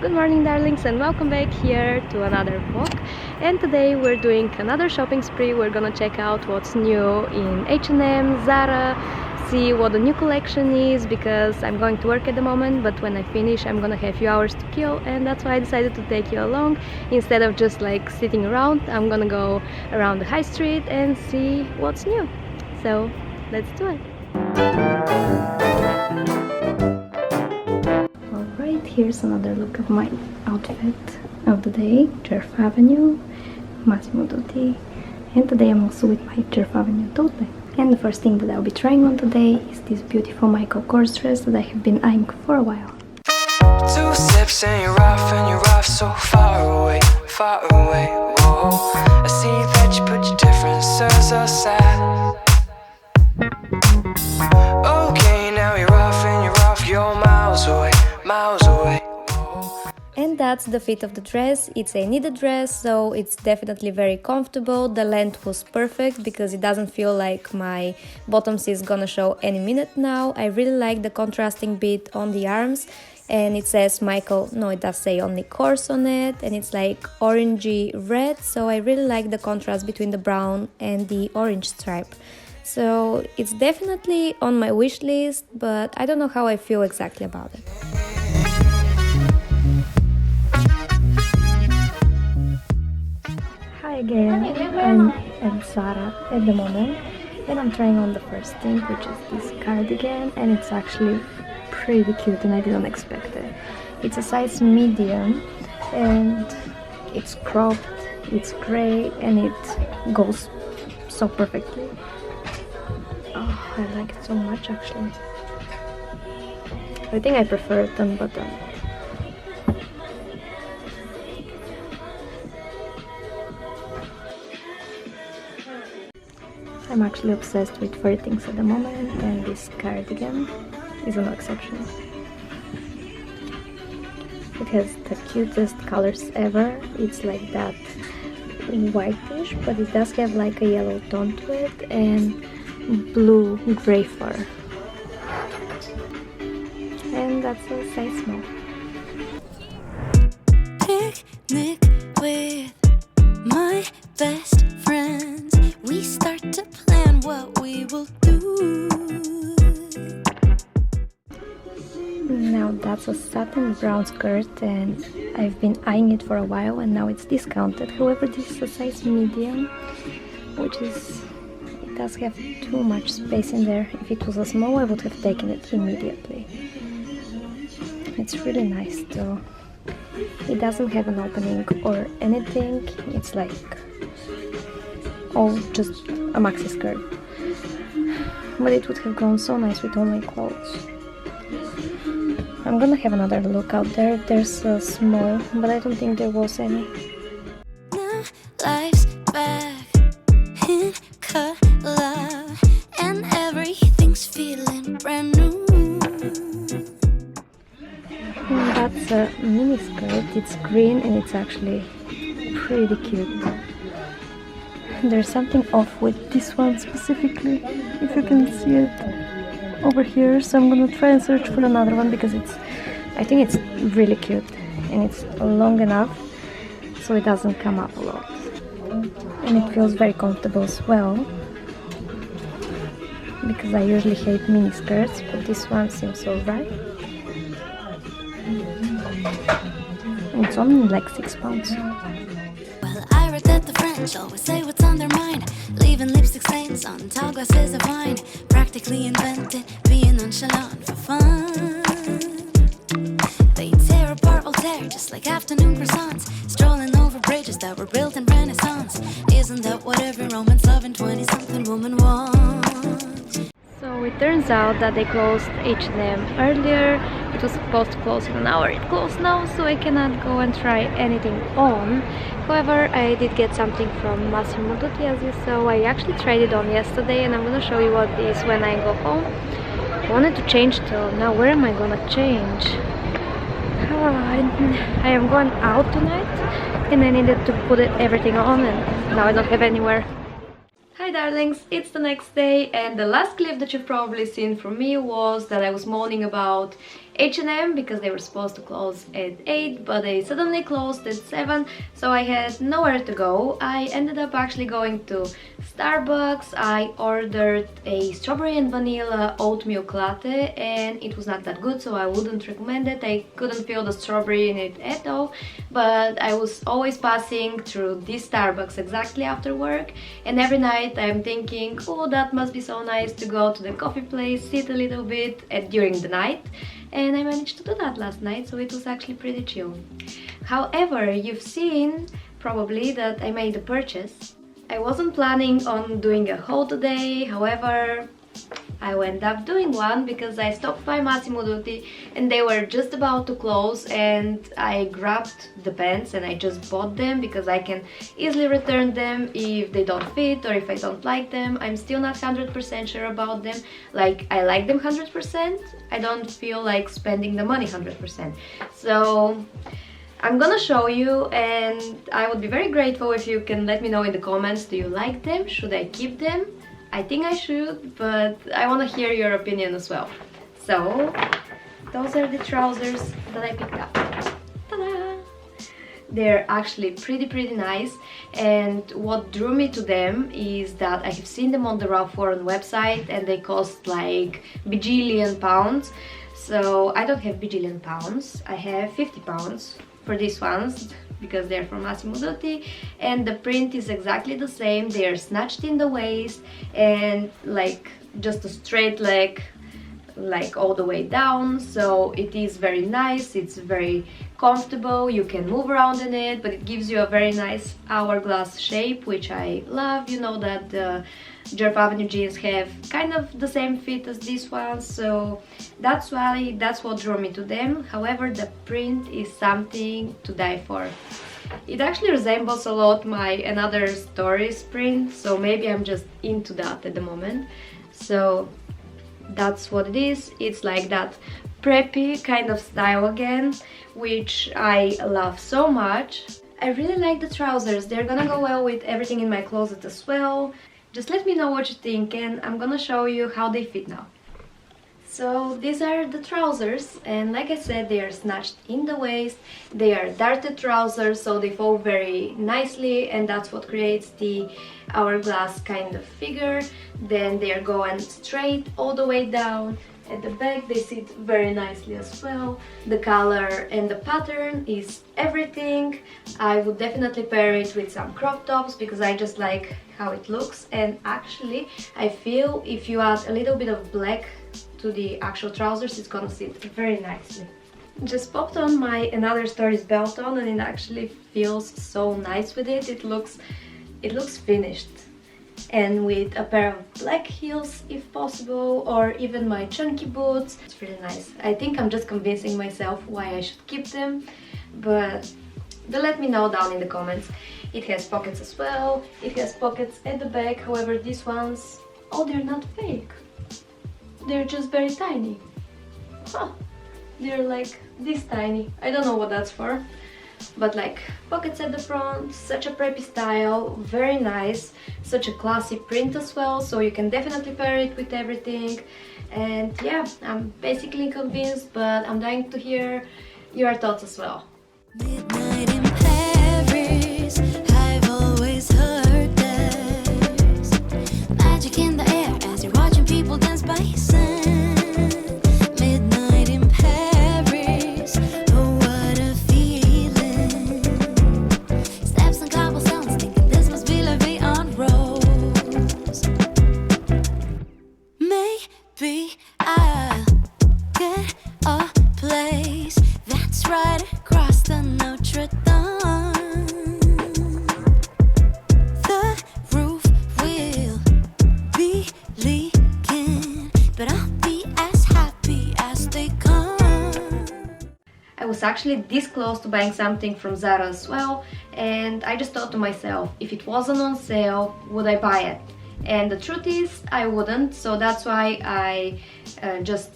Good morning, darlings, and welcome back here to another vlog. And today we're doing another shopping spree. We're gonna check out what's new in H&M, Zara, see what the new collection is, because I'm going to work at the moment, but when I finish I'm gonna have a few hours to kill, and that's why I decided to take you along. Instead of just like sitting around, I'm gonna go around the high street and see what's new. So let's do it. Alright, here's another look of my outfit of the day. Jerf Avenue, Massimo Dutti, and today I'm also with my Jerf Avenue tote bag. And the first thing that I'll be trying on today is this beautiful Michael Kors dress that I have been eyeing for a while. 2 steps and you're off so far away, whoa. I see that you put your differences aside. Okay, now you're off, you're miles away, whoa. And that's the fit of the dress. It's a knitted dress, so it's definitely very comfortable. The length was perfect because it doesn't feel like my bottoms is gonna show any minute now. I really like the contrasting bit on the arms, and it says Michael, no, it does say only Kors on it, and it's like orangey red, so I really like the contrast between the brown and the orange stripe. So it's definitely on my wish list, but I don't know how I feel exactly about it. Hi again, I'm at Zara at the moment, and I'm trying on the first thing, which is this cardigan, and it's actually pretty cute and I didn't expect it. It's a size medium and it's cropped, it's grey, and it goes so perfectly. Oh, I like it so much actually. I think I prefer it than button. I'm actually obsessed with fur things at the moment, and this cardigan is no exception. It has the cutest colors ever. It's like that whitish, but it does have like a yellow tone to it, and blue gray fur. And that's a size small. Picnic with my best friends. We start to plan what we will do. Now that's a satin brown skirt, and I've been eyeing it for a while, and now it's discounted. However, this is a size medium, which is, it does have too much space in there. If it was a small, I would have taken it immediately. It's really nice though. It doesn't have an opening or anything. It's like all just a maxi skirt. But it would have gone so nice with all my clothes. I'm gonna have another look out there. There's a small, but I don't think there was any. Now life's back in color, and everything's feeling brand new. That's a mini skirt. It's green and it's actually pretty cute. There's something off with this one specifically, if you can see it over here, so I'm gonna try and search for another one, because I think it's really cute and it's long enough so it doesn't come up a lot, and it feels very comfortable as well, because I usually hate mini skirts, but this one seems alright. It's only like £6. Well, I read that the French always say what's on their mind, leaving lipstick stains on tall glasses of wine. Practically invented being nonchalant for fun. They tear apart Voltaire just like afternoon croissants, strolling over bridges that were built in Renaissance. Isn't that what every romance loving 20-something woman wants? So it turns out that they closed H&M earlier. It was supposed to close in an hour. It closed now, so I cannot go and try anything on. However, I did get something from Massimo Dutti, as you saw. I actually tried it on yesterday, and I'm gonna show you what it is when I go home. I wanted to change till now. Where am I gonna change? I am going out tonight, and I needed to put everything on, and now I don't have anywhere. Hi darlings, it's the next day, and the last clip that you've probably seen from me was that I was moaning about H&M because they were supposed to close at 8, but they suddenly closed at 7, so I had nowhere to go. I ended up actually going to Starbucks. I ordered a strawberry and vanilla oat milk latte and it was not that good, so I wouldn't recommend it. I couldn't feel the strawberry in it at all, but I was always passing through this Starbucks exactly after work, and every night I'm thinking, oh, that must be so nice to go to the coffee place, sit a little bit during the night, and I managed to do that last night, so it was actually pretty chill. However, you've seen probably that I made a purchase. I wasn't planning on doing a haul today, however, I went up doing one because I stopped by Massimo Dutti and they were just about to close, and I grabbed the pants and I just bought them because I can easily return them if they don't fit or if I don't like them. I'm still not 100% sure about them. Like, I like them 100%, I don't feel like spending the money 100%. So I'm gonna show you, and I would be very grateful if you can let me know in the comments, do you like them? Should I keep them? I think I should, but I want to hear your opinion as well. So, those are the trousers that I picked up. Ta-da! They're actually pretty nice, and what drew me to them is that I have seen them on the Ralph Lauren website and they cost like bajillion pounds. So I don't have bajillion pounds, I have 50 pounds for these ones because they're from Massimo Dutti, and the print is exactly the same. They are snatched in the waist and like just a straight leg, like all the way down, so it is very nice, it's very comfortable, you can move around in it, but it gives you a very nice hourglass shape, which I love. You know that the Jerv Avenue jeans have kind of the same fit as this one, so that's what drew me to them. However, the print is something to die for. It actually resembles a lot my Another Stories print, so maybe I'm just into that at the moment. So that's what it is. It's like that preppy kind of style again, which I love so much. I really like the trousers. They're gonna go well with everything in my closet as well. Just let me know what you think, and I'm gonna show you how they fit now. So these are the trousers, and like I said, they are snatched in the waist. They are darted trousers, so they fall very nicely, and that's what creates the hourglass kind of figure. Then they are going straight all the way down. At the back they sit very nicely as well. The color and the pattern is everything. I would definitely pair it with some crop tops because I just like how it looks, and actually I feel if you add a little bit of black to the actual trousers, it's gonna sit very nicely. Just popped on my Another Stories belt on, and it actually feels so nice with it. It looks finished. And with a pair of black heels if possible, or even my chunky boots, it's really nice. I think I'm just convincing myself why I should keep them, but do let me know down in the comments. It has pockets as well, it has pockets at the back. However, these ones, oh, they're not fake, they're just very tiny. Huh. They're like this tiny. I don't know what that's for, but like pockets at the front, such a preppy style, very nice, such a classy print as well, so you can definitely pair it with everything. And yeah, I'm basically convinced, but I'm dying to hear your thoughts as well. Midnight in Paris, I've always heard there's magic in the air as you're watching people dance by sand. Midnight in Paris, oh what a feeling. Steps on cobblestones, thinking this must be La Vie en Rose. Maybe I'll get a place that's right across the Notre Dame. The roof will be leaking, but I'll be as happy as they come. I was actually this close to buying something from Zara as well, and I just thought to myself, if it wasn't on sale, would I buy it? And the truth is, I wouldn't, so that's why I just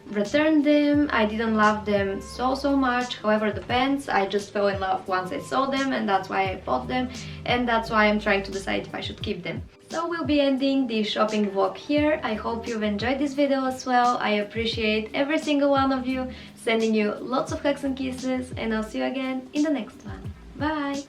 returned them. I didn't love them so much. However, the pants, I just fell in love once I saw them, and that's why I bought them, and that's why I'm trying to decide if I should keep them. So we'll be ending the shopping vlog here. I hope you've enjoyed this video as well. I appreciate every single one of you, sending you lots of hugs and kisses, and I'll see you again in the next one. Bye!